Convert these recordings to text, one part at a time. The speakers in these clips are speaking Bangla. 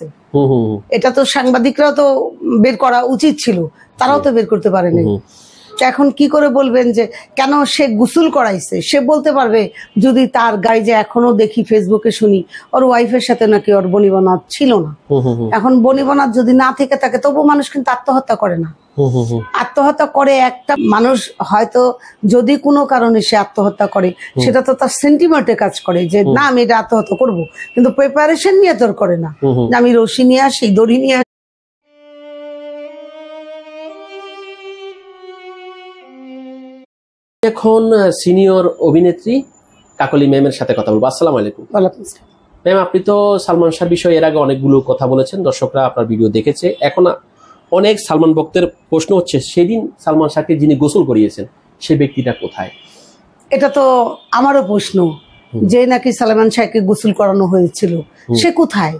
আছে, এটা তো সাংবাদিকরাও তো বের করা উচিত ছিল, তারাও তো বের করতে পারেনি। এখন কি করে বলবেন যে কেন সে গোসল করাইছে? সে বলতে পারবে যদি তার গায়ে যে এখনো দেখি ফেসবুকে শুনি ওর ওয়াইফের সাথে নাকি ওর বনিবনাথ ছিল না। এখন বনিবনাথ যদি না থেকে থাকে তবু মানুষ কিন্তু আত্মহত্যা করে না। আত্মহত্যা করে একটা মানুষ হয়তো যদি কোনো কারণে সে আত্মহত্যা করে সেটা তো তার সেন্টিমেন্টে কাজ করে যে না আমি এটা আত্মহত্যা করবো, কিন্তু প্রিপারেশন নিয়ে তোর করে না যে আমি রশি নিয়ে আসি, দড়ি নিয়ে আসি। এখন সিনিয়র অভিনেত্রী কাকলি ম্যামের সাথে কথা বলবো। আসসালামু আলাইকুম। ম্যাম, আপনি তো সালমান শাহর বিষয়ে এর আগে অনেকগুলো কথা বলেছেন, দর্শকরা আপনার ভিডিও দেখেছে। এখন অনেক সালমান ভক্তের প্রশ্ন হচ্ছে সেদিন সালমান শাহকে যিনি গোসল করিয়েছেন সেই ব্যক্তিটা কোথায়? এটা তো আমারও প্রশ্ন যে নাকি সালমান শাহকে গোসল করানো হয়েছিল, সে কোথায়?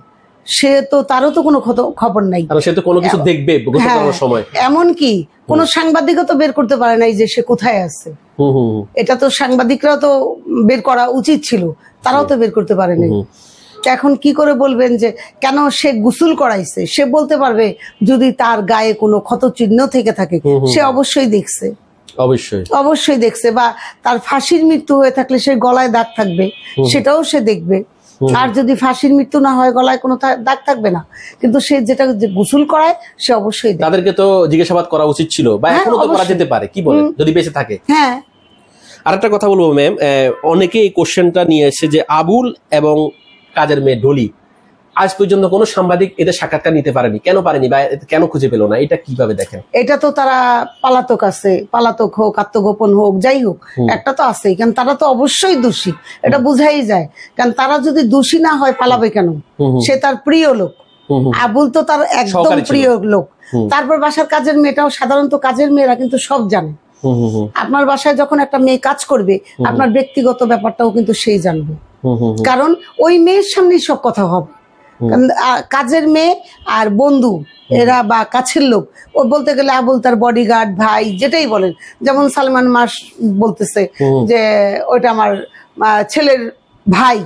সে তো তারও তো কোনো খবর নাই, সে তো কোনো কিছু দেখবে গোসল করানোর সময়। এমন কি কোন সাংবাদিকও তো বের করতে পারে নাই যে সে কোথায় আছে। এটা তো সাংবাদিকরাও তো বের করা উচিত ছিল, তারাও তো বের করতে পারেনি। এখন কি করে বলবেন যে কেন সে গোসল করাইছে? সে বলতে পারবে যদি তার গায়ে কোনো ক্ষত চিহ্ন থেকে থাকে, সে অবশ্যই দেখছে, অবশ্যই দেখছে। বা তার ফাঁসির মৃত্যু হয়ে থাকলে সে গলায় দাগ থাকবে, সেটাও সে দেখবে। আর যদি ফাঁসির মৃত্যু না হয় গলায় কোনো দাগ থাকবে না, কিন্তু সে যেটা গোসল করায় সে অবশ্যই তাদেরকে তো জিজ্ঞাসাবাদ করা উচিত ছিল, বা এখনো তো করা যেতে পারে, কি বলেন, যদি বেঁচে থাকে। হ্যাঁ, আরেকটা কথা বলবো ম্যাম, অনেকে এই কোশ্চেনটা নিয়ে এসেছে যে আবুল এবং কাজের মেয়ে ডলি আজ পর্যন্ত কোনো সাংবাদিক এদের সাক্ষাৎকার নিতে পারেনি, কেন পারেনি বা কেন খুঁজে পেল না, এটা কিভাবে দেখেন? এটা তো তারা পালাতক আছে, পালাতক হোক আত্মগোপন হোক যাই হোক একটা তো আছেই, কারণ তারা তো অবশ্যই দোষী, এটা বুঝাই যায়। কারণ তারা যদি দোষী না হয় পালাবে কেন? সে তার প্রিয় লোক, আবুল তো তার একদম প্রিয় লোক। তারপর বাসার কাজের মেয়েটাও, সাধারণত কাজের মেয়েরা কিন্তু সব জানে। আপনার বাসায় যখন একটা মেয়ে কাজ করবে আপনার ব্যক্তিগত ব্যাপারটাও কিন্তু সেই জানবে, কারণ ওই মেয়ের সামনেই সব কথা হবে। কাজের মেয়ে আর বন্ধু এরা বা কাছের লোক, ও বলতে গেলে আবুল তার বডিগার্ড, ভাই, যেটাই বলেন। যেমন সালমান মাস বলতেছে যে ওইটা আমার ছেলের ভাই,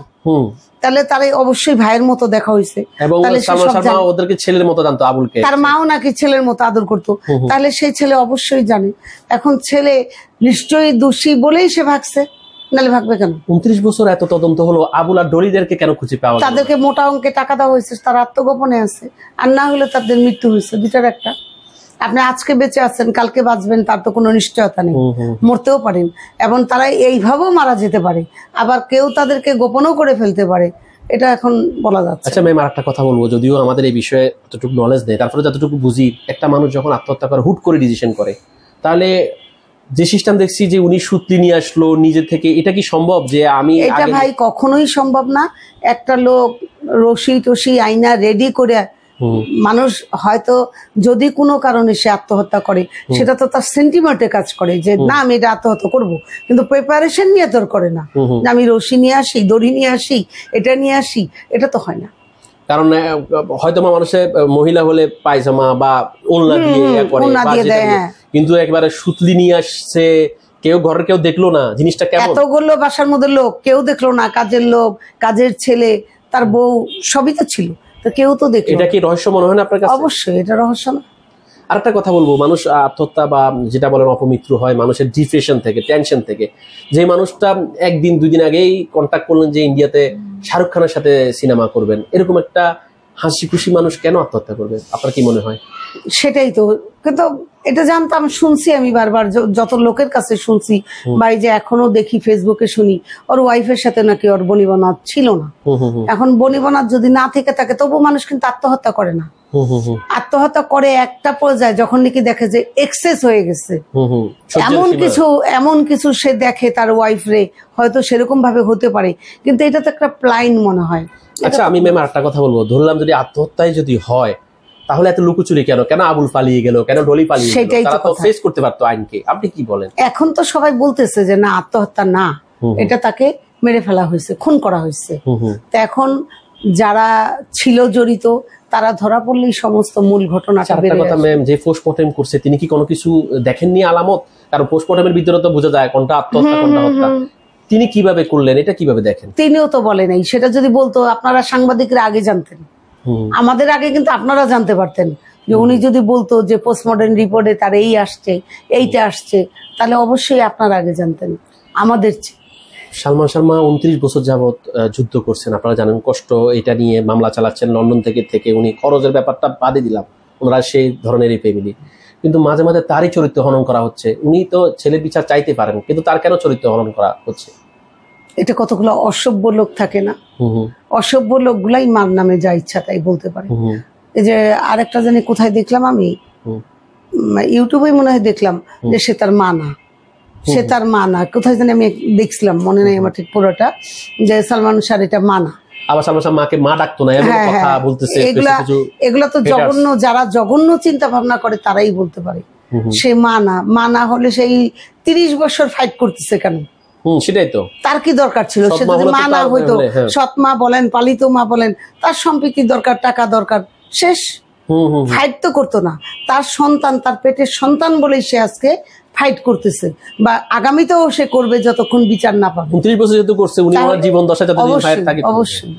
তাহলে তারাই অবশ্যই ভাইয়ের মতো দেখা হয়েছে। ওদেরকে ছেলের মতো জানতো আবুলকে, তার মাও নাকি ছেলের মতো আদর করতো, তাহলে সেই ছেলে অবশ্যই জানে। এখন ছেলে নিশ্চয়ই দোষী বলেই সে ভাগছে, নাহলে ভাগবে কেন? 29 বছর এত তদন্ত হলো, আবুল আর ডলিদেরকে কেন খুঁজে পাওয়া? তাদেরকে মোটা অঙ্কে টাকা দেওয়া হয়েছে, তারা আত্মগোপনে আছে, আর না হলে তাদের মৃত্যু হয়েছে। দুটার একটা। আপনি আজকে বেঁচে আছেন, কালকে বাঁচবেন তার তো কোনো নিশ্চয়তা নেই, মরতেও পারেন। এবং তারা এইভাবেও মারা যেতে পারে, আবার কেউ তাদেরকে গোপনও করে ফেলতে পারে, এটা এখন বলা যাচ্ছে। আচ্ছা ম্যাম, আর একটা কথা বলবো, যদিও আমাদের এই বিষয়ে এতটুকু নলেজ নেই, তারপরে যতটুকু বুঝি, একটা মানুষ যখন আত্মহত্যা করে হুট করে ডিসিশন করে, তাহলে যে সিস্টেম দেখছি যে উনি সুতলি নিয়ে আসলো নিজে থেকে, এটা কি সম্ভব? যে আমি এটা ভাই কখনোই সম্ভব না। একটা লোক রশি টসি আইনা রেডি করে, মানুষ হয়তো যদি কোনো কারণে সে আত্মহত্যা করে সেটা তো তার সেন্টিমেন্টে কাজ করে যে না আমি এটা আত্মহত্যা করবো, কিন্তু প্রিপারেশন নিয়ে তোর করে না যে আমি রশি নিয়ে আসি, দড়ি নিয়ে আসি, এটা নিয়ে আসি, এটা তো হয় না। কারণ হয়তো মানুষের মহিলা হলে পায়জামা বা ওড়না দিয়ে দেয়, কিন্তু একবারে সুতলি নিয়ে আসছে, কেউ ঘরের কেউ দেখলো না জিনিসটা কেমন। এতগুলো বাসার মধ্যে লোক, কেউ দেখলো না, কাজের লোক, কাজের ছেলে, তার বউ, সবই তো ছিল, তো কেউ তো দেখলো। এটা কি রহস্য মনে হয় না আপনার কাছে? অবশ্যই এটা রহস্য না। আরেকটা কথা বলবো, মানুষ আত্মহত্যা বা যেটা বলেন অপমৃত্যু হয় মানুষের ডিপ্রেশন থেকে, টেনশন থেকে। যে মানুষটা একদিন দুদিন আগেই কন্ট্যাক্ট করলেন যে ইন্ডিয়াতে শাহরুখ খানের সাথে সিনেমা করবেন, এরকম একটা হাসি খুশি মানুষ কেন আত্মহত্যা করবে? আপনার কি মনে হয়? সেটাই তো, কিন্তু এটা জানতাম, শুনছি আমি বারবার, যত লোকের কাছে শুনছি, বা এই যে এখনো দেখি ফেসবুকে শুনি ওর ওয়াইফের সাথে নাকি ওর বনিবনাথ ছিল না। এখন বনিবনাথ যদি না থেকে থাকে তবু মানুষ কিন্তু আত্মহত্যা করে না। আত্মহত্যা করে একটা পর্যায়ে যখন নাকি দেখে যে এক্সেস হয়ে গেছে, এমন কিছু সে দেখে তার ওয়াইফ রে, হয়তো সেরকম ভাবে হতে পারে, কিন্তু এটা তো একটা প্লাইন মনে হয়। আচ্ছা আমি ম্যাম একটা কথা বলবো, ধরলাম যদি আত্মহত্যায় যদি হয় তাহলে এত লুকোচুরি কেন? কেন আবুল পালিয়ে গেল, কেন ডলি পালিয়ে গেল? তারা তো ফেস করতে পারতো আইনকে। আপনি কি বলেন? এখন তো সবাই বলতেছে যে না আত্মহত্যা না, এটা তাকে মেরে ফেলা হয়েছে, খুন করা হয়েছে। তো এখন যারা ছিল জড়িত তারা ধরা পড়লেই সমস্ত মূল ঘটনাটা বের হয়ে আসে। ম্যাম, যে পোস্টমর্টেম করছে তিনি কি কোনো কিছু দেখেননি আলামত? কারণ পোস্টমর্টেমের ভিতরে তো বোঝা যায় কোনটা আত্মহত্যা কোনটা হত্যা। তিনি কিভাবে করলেন, এটা কিভাবে দেখেন? তিনিও তো বলেন নাই। সেটা যদি বলতো আপনারা সাংবাদিকরা আগে জানতেন। আমাদের আগে কিন্তু আপনারা জানতে পারতেন যে উনি যদি বলতো যে পোস্টমর্টেম রিপোর্টে তার এই আসছে, এইটা আসছে, তাহলে অবশ্যই আপনারা আগে জানতেন আমাদের চেয়ে। সালমান শর্মা 29 বছর যাবত যুদ্ধ করছেন, আপনারা জানেন, কষ্ট এটা নিয়ে মামলা চালাচ্ছেন লন্ডন থেকে উনি খরচের ব্যাপারটা বাদে দিলাম, ওনারা সেই ধরনেরই ফ্যামিলি, কিন্তু মাঝে মাঝে তারই চরিত্র হনন করা হচ্ছে। উনি তো ছেলে বিচার চাইতে পারেন, কিন্তু তার কেন চরিত্র হনন করা হচ্ছে? এটা কতগুলো অসভ্য লোক থাকে না, অসভ্য লোকগুলাই মার নামে যা ইচ্ছা তাই বলতে পারে। এই যে আরেকটা জানি কোথায় দেখলাম, আমি ইউটিউবে মনে হয় দেখলাম যে সে তার মা না, সে তার মা না, কোথায় জানি আমি দেখছিলাম, মনে নেই আমার ঠিক পুরোটা, যে সালমান শাহ এটা মা না। আবার সালমান শাহ মাকে মা ডাকতো না, এমন কথা বলতেছে। এগুলা তো জঘন্য, যারা জঘন্য চিন্তা ভাবনা করে তারাই বলতে পারে সে মা না। মা না হলে সেই 30 বছর ফাইট করতেছে কেন? সেটাই তো, তার কি দরকার ছিল? সে যদি মা না হইতো, সৎ মা বলেন, পালিত মা বলেন, তার সম্পত্তি দরকার, টাকা দরকার, শেষ। ফাইট তো করতো না। তার সন্তান, তার পেটের সন্তান বলেই সে আজকে ফাইট করতেছে, বা আগামীতেও সে করবে যতক্ষণ বিচার না পাবে। 29 বছর যেহেতু করছে উনি, ওনার জীবন দশা যতদিন ফাইট থাকে। অবশ্যই।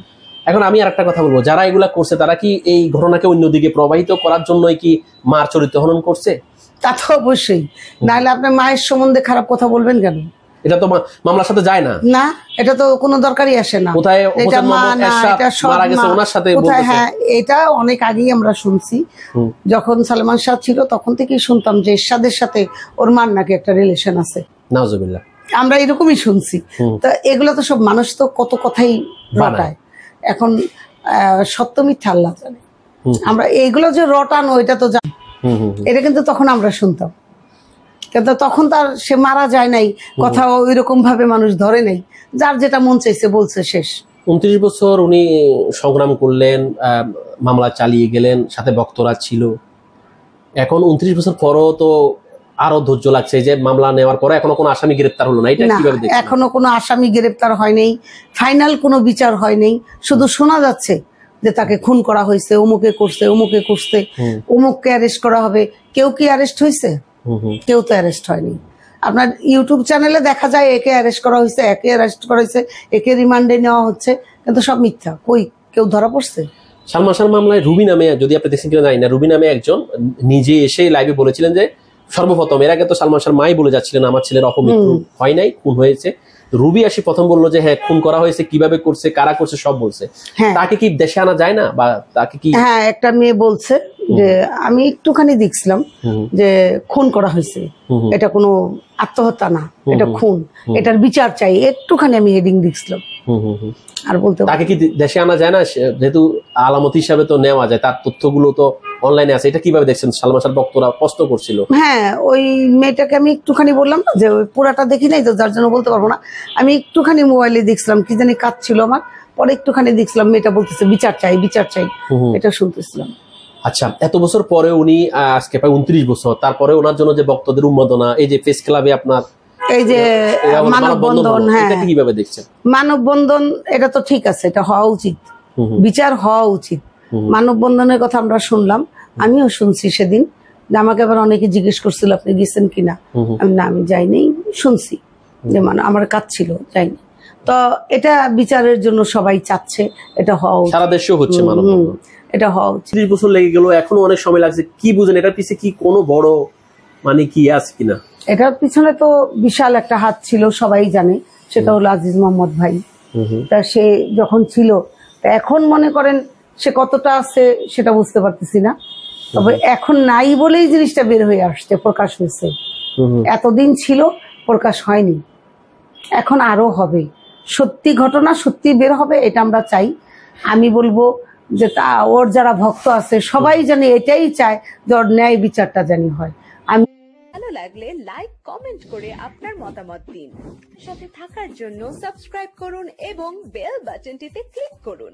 এখন আমি আরেকটা কথা বলবো, যারা এগুলা করছে তারা কি এই ঘটনাকে অন্যদিকে প্রবাহিত করার জন্যই কি মার চরিত্র হনন করছে? তা তো অবশ্যই, নাহলে আপনার মায়ের সম্বন্ধে খারাপ কথা বলবেন কেন? এটা তো মামলার সাথে যায় না, না, এটা তো কোনো দরকারই আসে না। কোথায় এটা মা না, এটা সব ওনার সাথে কোথায়? হ্যাঁ, এটা অনেক আগেই আমরা শুনছি, যখন সালমান শাহ ছিল তখন থেকেই শুনতাম যে এরশাদের সাথে ওর মার নাকি একটা রিলেশন আছে। নাউজুবিল্লাহ, আমরা এরকমই শুনছি। তো এগুলো তো সব মানুষ তো কত কথাই রটায়। এখন সত্য মিথ্যা আল্লাহ জানে। আমরা এইগুলো যে রটানো, এটা তো জানি, এটা কিন্তু তখন আমরা শুনতাম, কিন্তু তখন তার সে মারা যায় নাই, কথা ওই রকম ভাবে মানুষ ধরে নাই, যার যেটা মন চাইছে বলছে, শেষ। 29 বছর উনি সংগ্রাম করলেন, মামলা চালিয়ে গেলেন, সাথে ভক্তরা ছিল। এখন 29 বছর পরও তো আরো ধৈর্য লাগছে যে মামলা নেওয়ার পরে এখনো কোনো আসামি গ্রেপ্তার হলো না, এটা কিভাবে দেখছেন? এখনো কোনো আসামি গ্রেপ্তার হয় নাই, ফাইনাল কোনো বিচার হয় নাই, শুধু শোনা যাচ্ছে যে তাকে খুন করা হয়েছে, অমুকে করছে, অমুকে করছে, অমুককে অ্যারেস্ট করা হবে। কেউ কি অ্যারেস্ট হয়েছে? কেউ তো অ্যারেস্ট হয়নি। আপনার ইউটিউব চ্যানেলে দেখা যায় একে অ্যারেস্ট করা হয়েছে, একে অ্যারেস্ট করা হয়েছে, একে রিমান্ডে নেওয়া হচ্ছে, কিন্তু সব মিথ্যা। কই কেউ ধরা পড়ছে? সালমান শাহ মামলায় রুবি নামে, যদি আপনি দেখছেন কিনা জানি না, রুবি নামে একজন নিজে এসে লাইভে বলেছিলেন যে সর্বপ্রথম, এর আগে তো সালমান শাহ মাই বলে যাচ্ছিলেন আমার ছেলের অপমৃত্যু হয় নাই, খুন হয়েছে। রুবি আসি প্রথম বললো যে হ্যাঁ খুন করা হয়েছে, কিভাবে করছে, কারা করছে সব বলছে। তাকে কি দেশে আনা যায় না? বা তাকে কি? হ্যাঁ, একটা মেয়ে বলছে যে আমি একটুখানি দেখছিলাম যে খুন করা হয়েছে, এটা কোনো আত্মহত্যা না, এটা খুন, এটার বিচার চাই, একটুখানি আমি হেডিং দেখছিলাম। আর বলতে তাকে কি দেশে আনা যায় না? যেহেতু আলামত হিসাবে তো নেওয়া যায়, তার তথ্যগুলো তো অনলাইনে আছে, এটা কিভাবে দেখছেন? সালমান শাহ ভক্তরা প্রশ্ন করছিল। হ্যাঁ, ওই মেয়েটাকে আমি একটুখানি বললাম না যে পুরাটা দেখি নাই তো, যার জন্য বলতে পারবো না। আমি একটুখানি মোবাইলে দেখছিলাম, কি জানি কাজ ছিল আমার, পরে একটুখানি দেখছিলাম মেয়েটা বলতেছে বিচার চাই, বিচার চাই, এটা শুনতেছিলাম। আচ্ছা, এত বছর পরে উনি আজকে প্রায় 29 বছর, তারপরে ওনার জন্য যে ভক্তদের উন্মাদনা, এই যে প্রেস ক্লাবে আপনার এই যে মানববন্ধন, হ্যাঁ, কিভাবে দেখছেন? মানববন্ধন এটা তো ঠিক আছে, এটা হওয়া উচিত, বিচার হওয়া উচিত। মানববন্ধনের কথা আমরা শুনলাম, আমিও শুনছি সেদিন। আমাকে আবার অনেকে জিজ্ঞেস করছিল আপনি গেছেন কিনা, না আমি যাইনি, শুনছি যে আমার কাজ ছিল, যাইনি। তো এটা বিচারের জন্য সবাই চাচ্ছে, এটা হওয়া উচিত, সারা দেশেও হচ্ছে মানববন্ধন, এটা হওয়া উচিত। 30 বছর লেগে গেল, এখনো অনেক সময় লাগছে, কি বুঝেন এটার পিছনে কি কোনো বড় মানে কি আছে কিনা? এটার পিছনে তো বিশাল একটা হাত ছিল, সবাই জানে, সেটা হলো আজিজ মোহাম্মদ ভাই। তা সে যখন ছিল, এখন মনে করেন সে কতটা আছে সেটা বুঝতে পারতেছি না, তবে এখন নাই বলেই জিনিসটা বের হয়ে আসছে, প্রকাশ হয়েছে। এতদিন ছিল, প্রকাশ হয়নি, এখন আরো হবে। সত্যি ঘটনা সত্যি বের হবে, এটা আমরা চাই। আমি বলবো যে ওর যারা ভক্ত আছে সবাই জানি এটাই চায় যে ওর ন্যায় বিচারটা জানি হয়। আমি ভালো লাগলে লাইক, কমেন্ট করে আপনার মতামত দিন। সাথে থাকার জন্য সাবস্ক্রাইব করুন এবং বেল বাটনটিতে ক্লিক করুন।